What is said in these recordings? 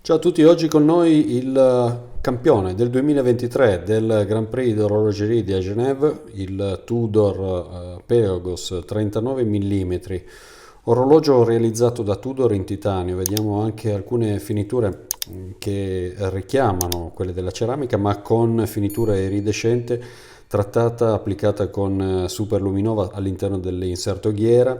Ciao a tutti, oggi con noi il campione del 2023 del Grand Prix d'orologeria di Genève, il Tudor Pelagos 39 mm, orologio realizzato da Tudor in titanio. Vediamo anche alcune finiture che richiamano quelle della ceramica, ma con finitura iridescente, trattata applicata con superluminova all'interno dell'inserto ghiera,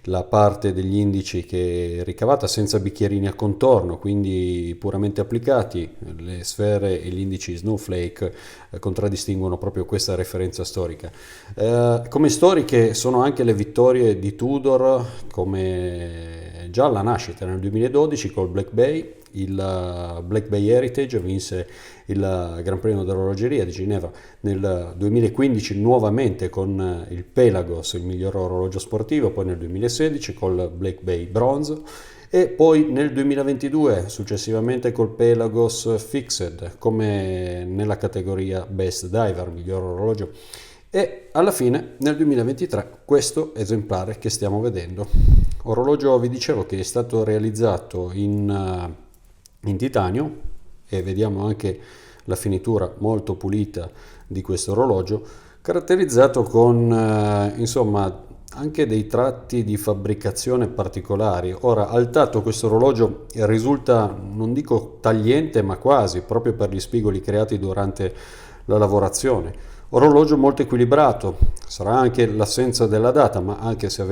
la parte degli indici che è ricavata senza bicchierini a contorno, quindi puramente applicati. Le sfere e gli indici snowflake contraddistinguono proprio questa referenza storica. Come storiche sono anche le vittorie di Tudor, come già alla nascita nel 2012 col Black Bay. Il Black Bay Heritage vinse il Gran Premio dell'orologeria di Ginevra nel 2015 nuovamente con il Pelagos, il miglior orologio sportivo, poi nel 2016 col Black Bay Bronze e poi nel 2022 successivamente col Pelagos Fixed come nella categoria Best Diver, miglior orologio, e alla fine nel 2023 questo esemplare che stiamo vedendo. Orologio, vi dicevo, che è stato realizzato in titanio, e vediamo anche la finitura molto pulita di questo orologio, caratterizzato con insomma anche dei tratti di fabbricazione particolari. Ora, al tatto questo orologio risulta, non dico tagliente, ma quasi, proprio per gli spigoli creati durante la lavorazione. Orologio molto equilibrato, sarà anche l'assenza della data, ma anche se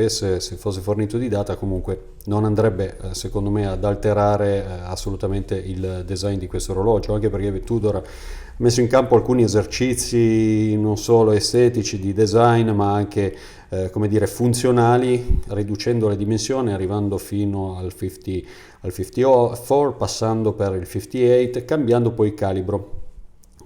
fosse fornito di data, comunque non andrebbe secondo me ad alterare assolutamente il design di questo orologio, anche perché Tudor ha messo in campo alcuni esercizi non solo estetici di design, ma anche come dire, funzionali, riducendo le dimensioni, arrivando fino al 54, passando per il 58, cambiando poi il calibro.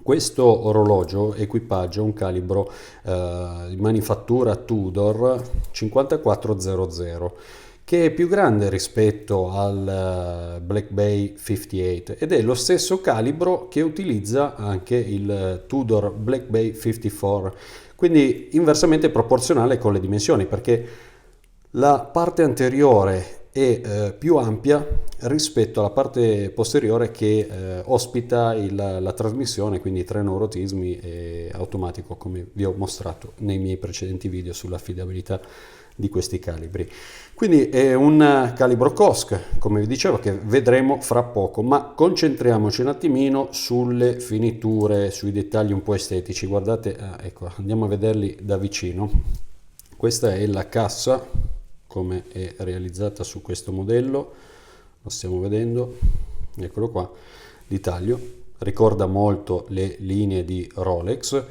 Questo orologio equipaggia un calibro di manifattura Tudor 5400, che è più grande rispetto al Black Bay 58 ed è lo stesso calibro che utilizza anche il Tudor Black Bay 54, quindi inversamente proporzionale con le dimensioni, perché la parte anteriore è più ampia rispetto alla parte posteriore che ospita la trasmissione, quindi treno rotismi e automatico, come vi ho mostrato nei miei precedenti video sull'affidabilità di questi calibri. Quindi è un calibro COSC, come vi dicevo, che vedremo fra poco, ma concentriamoci un attimino sulle finiture, sui dettagli un po' estetici. Guardate, ecco, andiamo a vederli da vicino. Questa è la cassa come è realizzata su questo modello, lo stiamo vedendo, eccolo qua, di taglio. Ricorda molto le linee di Rolex,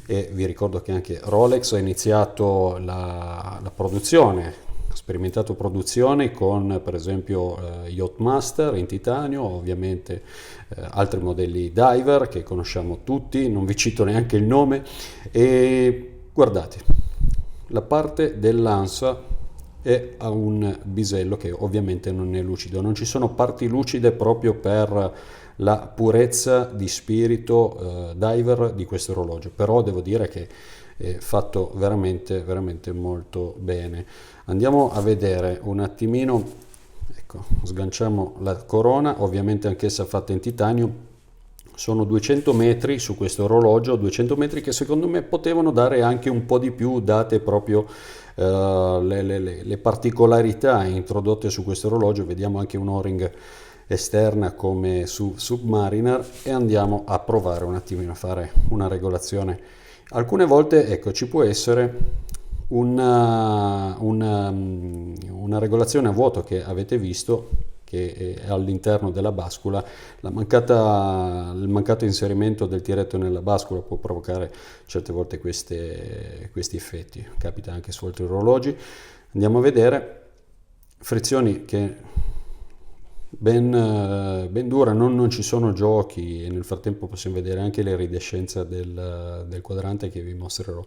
e vi ricordo che anche Rolex ha iniziato la produzione, ha sperimentato produzione con per esempio Yachtmaster in titanio, ovviamente altri modelli diver che conosciamo tutti, non vi cito neanche il nome. E guardate, la parte dell'ansa e ha un bisello che ovviamente non è lucido, non ci sono parti lucide proprio per la purezza di spirito diver di questo orologio, però devo dire che è fatto veramente veramente molto bene. Andiamo a vedere un attimino, ecco, sganciamo la corona, ovviamente anch'essa fatta in titanio. Sono 200 metri su questo orologio, 200 metri che secondo me potevano dare anche un po' di più, date proprio le particolarità introdotte su questo orologio. Vediamo anche un O-ring esterna come su Submariner e andiamo a provare un attimino a fare una regolazione. Alcune volte, ecco, ci può essere una regolazione a vuoto che avete visto, che è all'interno della bascula. Il mancato inserimento del tiretto nella bascula può provocare certe volte questi effetti, capita anche su altri orologi. Andiamo a vedere frizioni che ben dura, non ci sono giochi, e nel frattempo possiamo vedere anche l'iridescenza del quadrante che vi mostrerò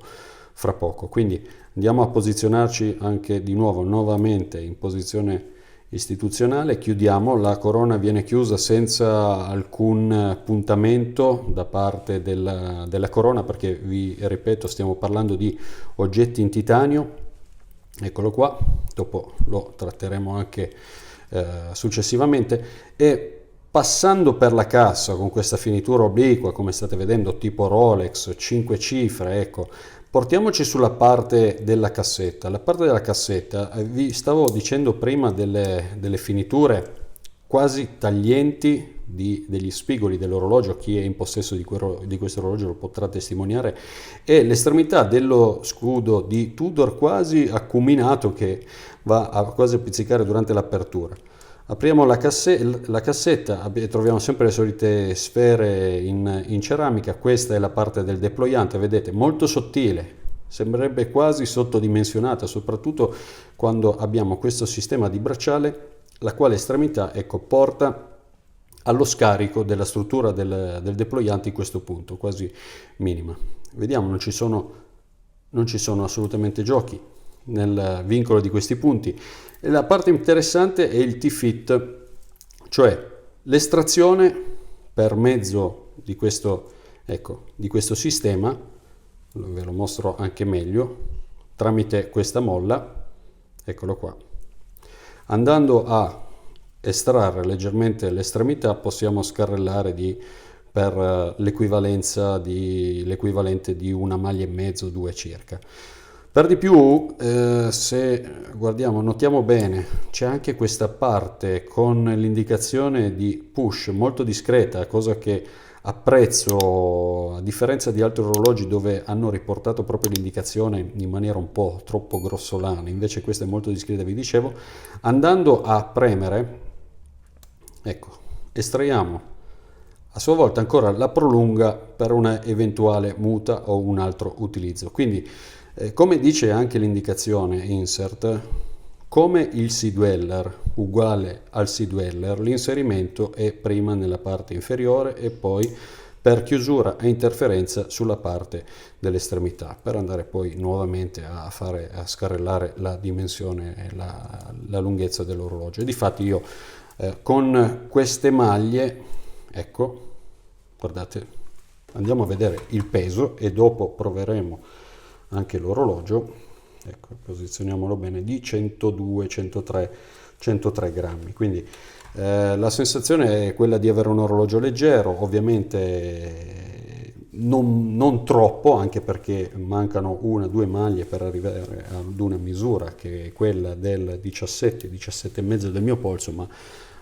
fra poco. Quindi andiamo a posizionarci anche di nuovo nuovamente in posizione istituzionale, chiudiamo, la corona viene chiusa senza alcun puntamento da parte della corona, perché vi ripeto stiamo parlando di oggetti in titanio. Eccolo qua, dopo lo tratteremo anche successivamente. E Passando per la cassa con questa finitura obliqua, come state vedendo, tipo Rolex, 5 cifre, ecco, portiamoci sulla parte della cassetta. La parte della cassetta, vi stavo dicendo prima delle finiture quasi taglienti degli spigoli dell'orologio. Chi è in possesso di questo orologio lo potrà testimoniare, e l'estremità dello scudo di Tudor quasi acuminato, che va a quasi a pizzicare durante l'apertura. Apriamo la cassetta e troviamo sempre le solite sfere in ceramica. Questa è la parte del deployante, vedete, molto sottile, sembrerebbe quasi sottodimensionata, soprattutto quando abbiamo questo sistema di bracciale, la quale estremità, ecco, porta allo scarico della struttura del deployante in questo punto, quasi minima. Vediamo, non ci sono assolutamente giochi nel vincolo di questi punti. E la parte interessante è il T-Fit, cioè l'estrazione per mezzo di questo, ecco, di questo sistema. Ve lo mostro anche meglio tramite questa molla, eccolo qua. Andando a estrarre leggermente l'estremità possiamo scarrellare per l'equivalente di una maglia e mezzo, due circa. Per di più, se guardiamo, notiamo bene, c'è anche questa parte con l'indicazione di push molto discreta, cosa che apprezzo, a differenza di altri orologi dove hanno riportato proprio l'indicazione in maniera un po' troppo grossolana. Invece questa è molto discreta, vi dicevo. Andando a premere, ecco, estraiamo a sua volta ancora la prolunga per una eventuale muta o un altro utilizzo. Quindi, come dice anche l'indicazione insert, come il C-Dweller, uguale al C-Dweller, l'inserimento è prima nella parte inferiore e poi per chiusura e interferenza sulla parte dell'estremità, per andare poi nuovamente a scarrellare la dimensione e la lunghezza dell'orologio. E difatti io con queste maglie, ecco, guardate, andiamo a vedere il peso e dopo proveremo anche l'orologio, ecco, posizioniamolo bene, di 102, 103 grammi. Quindi la sensazione è quella di avere un orologio leggero, ovviamente non troppo, anche perché mancano una o due maglie per arrivare ad una misura che è quella del 17 e mezzo del mio polso, ma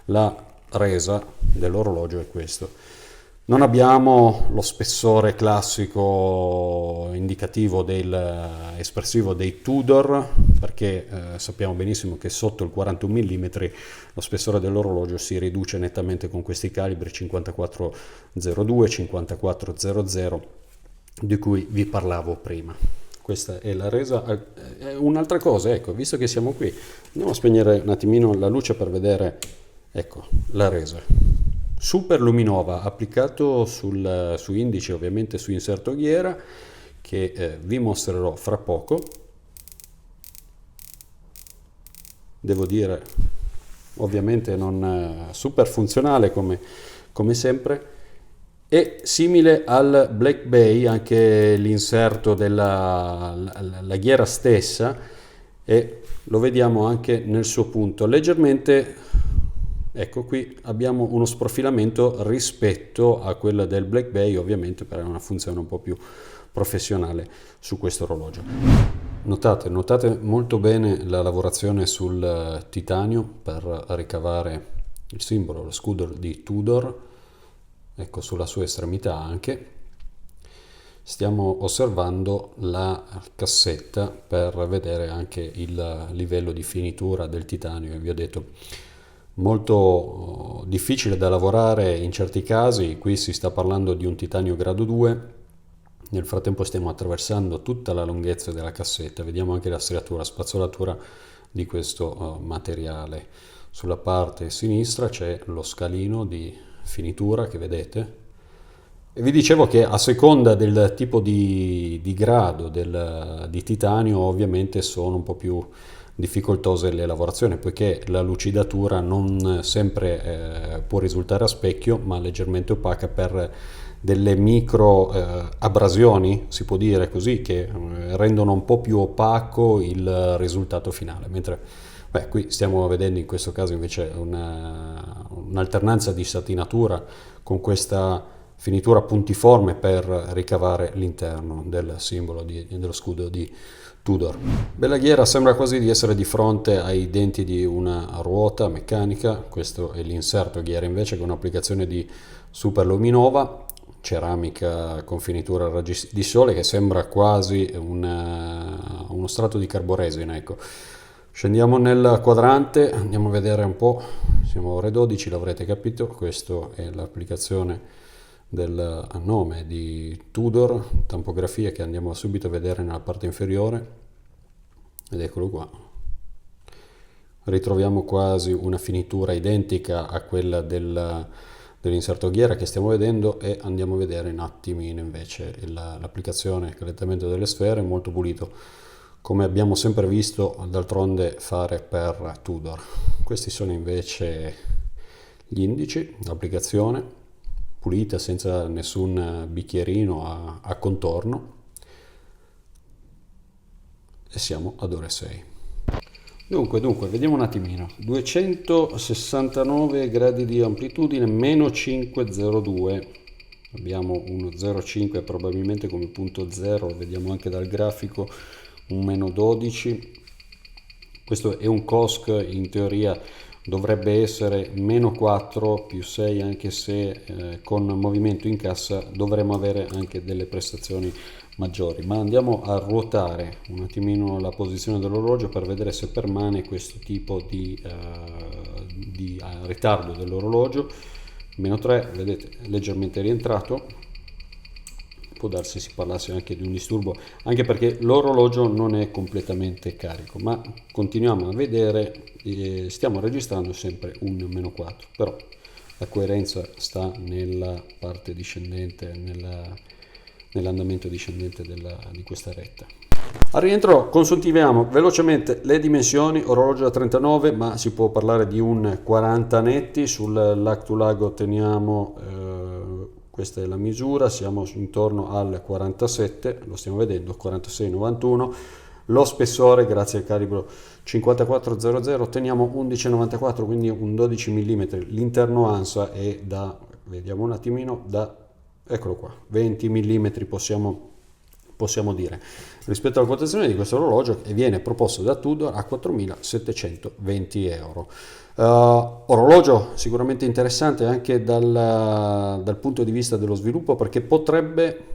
la resa dell'orologio è questo. Non abbiamo lo spessore classico indicativo espressivo dei Tudor, perché sappiamo benissimo che sotto il 41 mm lo spessore dell'orologio si riduce nettamente con questi calibri 5402, 5400, di cui vi parlavo prima. Questa è la resa. Un'altra cosa, ecco, visto che siamo qui, andiamo a spegnere un attimino la luce per vedere, ecco, la resa. Super luminova, applicato su indice, ovviamente su inserto ghiera, che vi mostrerò fra poco. Devo dire, ovviamente non super funzionale come sempre, e simile al Black Bay anche l'inserto della ghiera stessa, e lo vediamo anche nel suo punto leggermente. Ecco, qui abbiamo uno sprofilamento rispetto a quella del Black Bay, ovviamente per una funzione un po' più professionale su questo orologio. Notate molto bene la lavorazione sul titanio per ricavare il simbolo, lo scudo di Tudor, ecco, sulla sua estremità anche. Stiamo osservando la cassetta per vedere anche il livello di finitura del titanio, e vi ho detto, molto difficile da lavorare in certi casi. Qui si sta parlando di un titanio grado 2. Nel frattempo stiamo attraversando tutta la lunghezza della cassetta, vediamo anche la striatura, spazzolatura di questo materiale. Sulla parte sinistra c'è lo scalino di finitura che vedete, e vi dicevo che a seconda del tipo di grado di titanio ovviamente sono un po' più difficoltose le lavorazioni, poiché la lucidatura non sempre può risultare a specchio, ma leggermente opaca per delle micro abrasioni, si può dire così, che rendono un po' più opaco il risultato finale, mentre qui stiamo vedendo in questo caso invece un un'alternanza di satinatura con questa finitura puntiforme per ricavare l'interno del simbolo dello scudo di Tudor. Bella ghiera, sembra quasi di essere di fronte ai denti di una ruota meccanica. Questo è l'inserto ghiera invece, con un'applicazione di Super Luminova, ceramica con finitura a raggi di sole che sembra quasi uno strato di carboresina, ecco. Scendiamo nel quadrante, andiamo a vedere un po', siamo ore 12, l'avrete capito, questa è l'applicazione del nome di Tudor, tampografia, che andiamo subito a vedere nella parte inferiore, ed eccolo qua. Ritroviamo quasi una finitura identica a quella dell'inserto ghiera che stiamo vedendo, e andiamo a vedere un attimino invece l'applicazione, il calettamento delle sfere, molto pulito, come abbiamo sempre visto d'altronde fare per Tudor. Questi sono invece gli indici, l'applicazione pulita senza nessun bicchierino a contorno, e siamo ad ore 6. Dunque, vediamo un attimino. 269 gradi di amplitudine, meno 5,02. Abbiamo uno 0,5 probabilmente come punto zero, vediamo anche dal grafico un meno 12. Questo è un COSC, in teoria dovrebbe essere meno 4 più 6, anche se con movimento in cassa dovremo avere anche delle prestazioni maggiori. Ma andiamo a ruotare un attimino la posizione dell'orologio per vedere se permane questo tipo di ritardo dell'orologio. Meno 3, vedete, leggermente rientrato. Può darsi si parlasse anche di un disturbo, anche perché l'orologio non è completamente carico, ma continuiamo a vedere, stiamo registrando sempre un meno 4, però la coerenza sta nella parte discendente, nell'andamento discendente di questa retta. Al rientro consultiamo velocemente le dimensioni. Orologio da 39, ma si può parlare di un 40 netti. Sul Lactulago teniamo questa è la misura, siamo intorno al 47, lo stiamo vedendo, 46,91. Lo spessore, grazie al calibro 5400, otteniamo 11,94, quindi un 12 mm. L'interno ANSA è da, vediamo un attimino, eccolo qua, 20 mm possiamo dire, rispetto alla quotazione di questo orologio, che viene proposto da Tudor a 4.720 euro. Orologio sicuramente interessante anche dal punto di vista dello sviluppo, perché potrebbe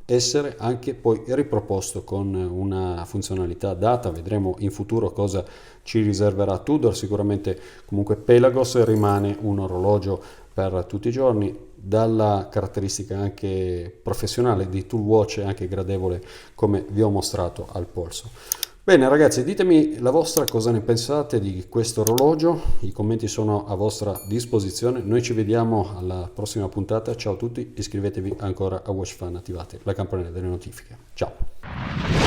essere anche poi riproposto con una funzionalità data. Vedremo in futuro cosa ci riserverà Tudor. Sicuramente comunque Pelagos rimane un orologio per tutti i giorni, dalla caratteristica anche professionale di tool watch, anche gradevole, come vi ho mostrato al polso. Bene ragazzi, ditemi la vostra, cosa ne pensate di questo orologio, i commenti sono a vostra disposizione. Noi ci vediamo alla prossima puntata, ciao a tutti, iscrivetevi ancora a Watch Fan, attivate la campanella delle notifiche, ciao!